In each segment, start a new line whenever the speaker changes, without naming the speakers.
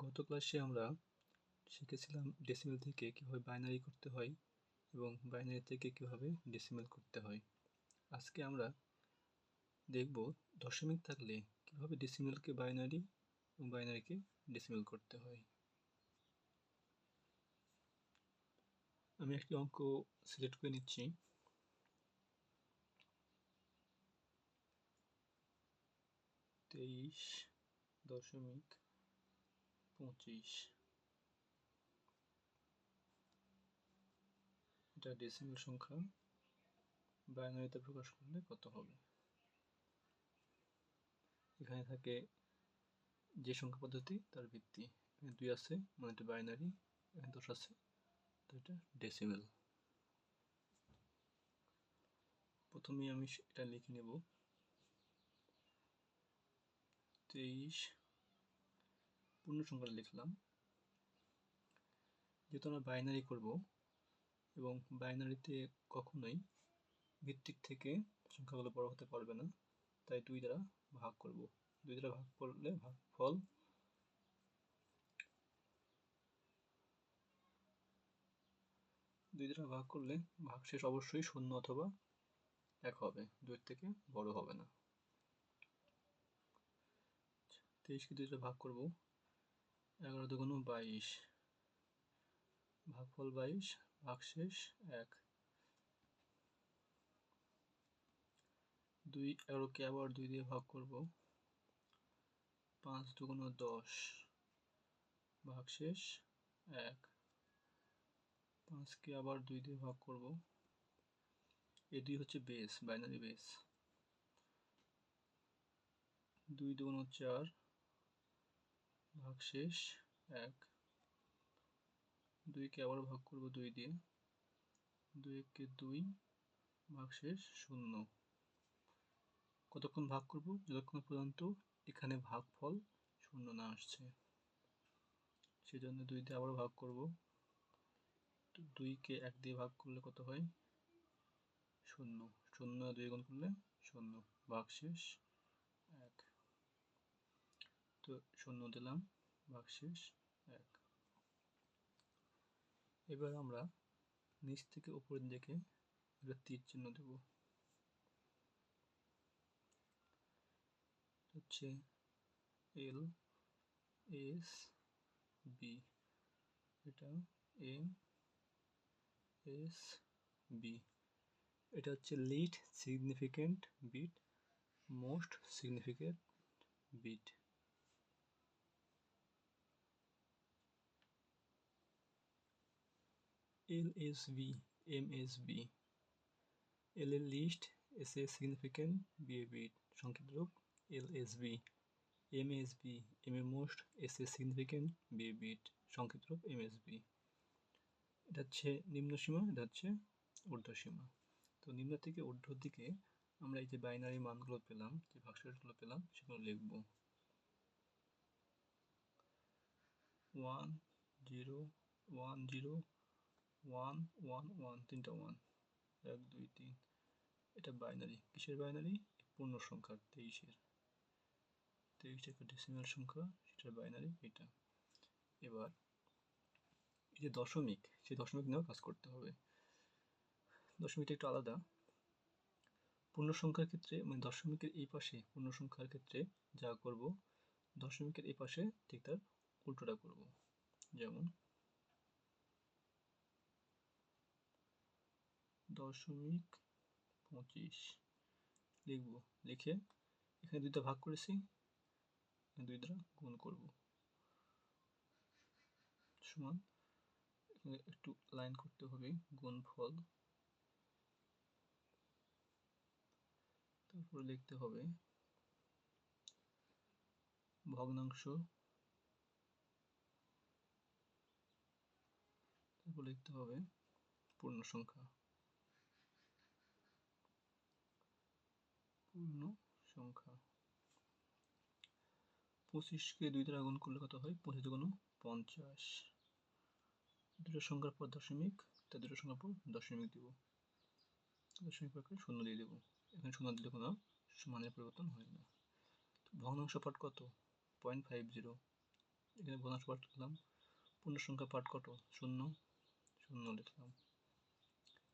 গত ক্লাসে আমরা শিখেছিলাম ডেসিমেল থেকে কীভাবে বাইনারি করতে হয় এবং বাইনারি থেকে কীভাবে ডেসিমেল করতে হয়। আজকে আমরা দেখব দশমিক থাকলে কীভাবে ডেসিমেলকে বাইনারি এবং বাইনারিকে ডেসিমেল করতে হয়। আমি একটি অঙ্ক সিলেক্ট করে নিচ্ছি। তেইশ দশমিক 25। এটা ডেসিমেল সংখ্যা, বাইনারিতে প্রকাশ করলে কত হবে। এখানে থাকে যে সংখ্যা পদ্ধতি তার ভিত্তি। এখানে 2 আছে মানে এটা বাইনারি, এখানে 10 আছে তো এটা ডেসিমেল। প্রথমে আমি এটা লিখে নেব। 23 পূর্ণ সংখ্যা লিখলাম। যেহেতু আমরা বাইনারি করব এবং বাইনারিতে কখনোই ভিত্তিক থেকে সংখ্যাগুলো বড় হতে পারবে না, তাই 2 দ্বারা ভাগ করব। 2 দ্বারা ভাগ করলে ভাগফল 2 দ্বারা ভাগ করলে ভাগশেষ অবশ্যই 0 অথবা 1 হবে, 2 এর থেকে বড় হবে না। 23 কে 2 দ্বারা ভাগ করব, 11 দুগুণ 22, ভাগফল 22, ভাগশেষ 1। 11 কে আবার 2 দিয়ে ভাগ করব, 5 দুগুণ 10, ভাগশেষ 1। 5 কে আবার 2 দিয়ে ভাগ করব, এই 2 হচ্ছে বেস, বাইনারি বেস। 2 দুগুণ 4, ভাগশেষ 1। 2 কে আবার ভাগ করব 2 দিয়ে, 2 কে 2, ভাগশেষ 0। কতক্ষণ ভাগ করব? যতক্ষণ পর্যন্ত এখানে ভাগফল 0 না আসছে। সেজন্য 2 দিয়ে আবার ভাগ করব। 2 কে 1 দিয়ে ভাগ করলে কত হয়? 0। 0 2 গুণ করলে 0, ভাগশেষ 1। তো 0 দিলাম, ভাগশেষ 1। এবার আমরা নিচ থেকে উপরের দিকে একটা তীর চিহ্ন দেব। হচ্ছে এল এস বি, এটা এম এস বি। এটা হচ্ছে least significant bit, most significant bit. LSB, MSB, L এর লিস্ট, S এর সিগনিফিক্যান্ট, B এর বিট, সংক্ষিপ্ত রূপ LSB। MSB, M এর মোস্ট, S এর সিগনিফিক্যান্ট, B এর বিট, সংক্ষিপ্ত রূপ MSB। এটা হচ্ছে নিম্ন সীমা, এটা হচ্ছে ঊর্ধ্ব সীমা। তো নিম্ন থেকে ঊর্ধ্বর দিকে আমরা এই যে বাইনারি মানগুলো পেলাম, যে ভাগশেষগুলো পেলাম সেগুলো লিখব। 1 0 1 0 1 1 1, তিনটা 1, 1 2 3। এটা বাইনারি। কিসের বাইনারি? পূর্ণ সংখ্যার, 23-এর। 23 একটা ডেসিমাল সংখ্যা, সেটার বাইনারি এটা। এবার এই যে দশমিক, সেই দশমিক নিয়েও কাজ করতে হবে। দশমিকটা একটু আলাদা। পূর্ণ সংখ্যার ক্ষেত্রে মানে দশমিকের এই পাশে পূর্ণ সংখ্যার ক্ষেত্রে যা করব, দশমিকের এই পাশে ঠিক তার উল্টোটা করব। যেমন 0.25 লিখব। লিখে এখানে 2টা ভাগ করেছি, 2 দ্বারা গুণ করব, সমান এখানে একটু লাইন করতে হবে, গুণফল। তারপরে লিখতে হবে ভগ্নাংশ, তারপর লিখতে হবে পূর্ণ সংখ্যা। পূর্ণ সংখ্যা 25 কে 2 দ্বারা গুণ করলে কত হয়? 25 দুগুণ 50। দুটো সংখ্যার পর দশমিক, তা দুটো সংখ্যার পর দশমিক দিব। দশমিক পর 0 দিয়ে দেবো। এখানে 0 দিলে কোনো মানের পরিবর্তন হয় না। ভগ্নাংশ পাঠ কত? 0.50। এখানে ভগ্নাংশ পাঠ লিখলাম, পূর্ণ সংখ্যা পাঠ কত? 0 0 লিখলাম।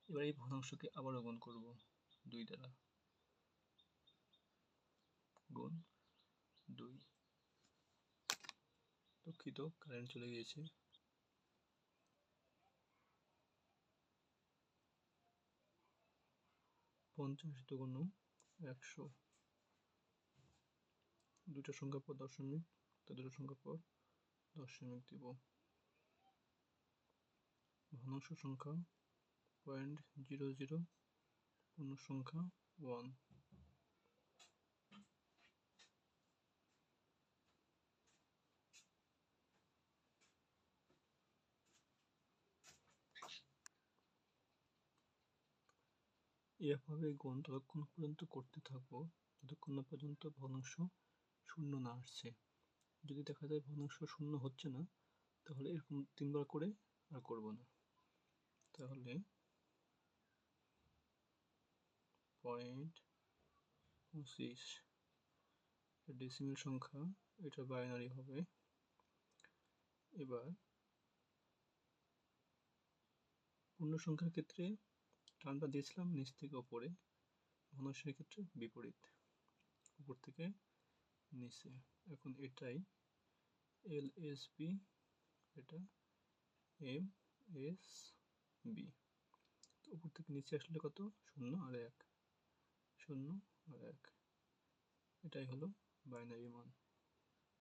এবার এই ভগ্নাংশকে আবারও গুণ করব 2 দ্বারা, গুণ 2। দুঃখিত, কারেন্ট চলে গিয়েছে। পঞ্চাশ দুগুণ 100, দুটো সংখ্যার পর দশমিক, তো দুটো সংখ্যার পর দশমিক দিব। ভগ্নাংশ সংখ্যা 0.00, পূর্ণ সংখ্যা 1। এভাবে গুণ ততক্ষণ পর্যন্ত করতে থাকবো যতক্ষণ না পর্যন্ত ভগ্নাংশ শূন্য না আসছে। যদি দেখা যায় ভগ্নাংশ শূন্য হচ্ছে না, তাহলে এরকম 3বার করে আর করব না। তাহলে 0.25 ডেসিমেল সংখ্যা, এটা বাইনারি হবে। এবার পূর্ণ সংখ্যার ক্ষেত্রে টানটা দিয়েছিলাম নিচ থেকে ওপরে, ভগ্নাংশের ক্ষেত্রে বিপরীত, উপর থেকে নিচে। এখন এটাই LSB, এটা MSB। তো উপর থেকে নিচে আসলে কত? 0 আর 1, 0 আর 1। এটাই হলো বাইনারি মান।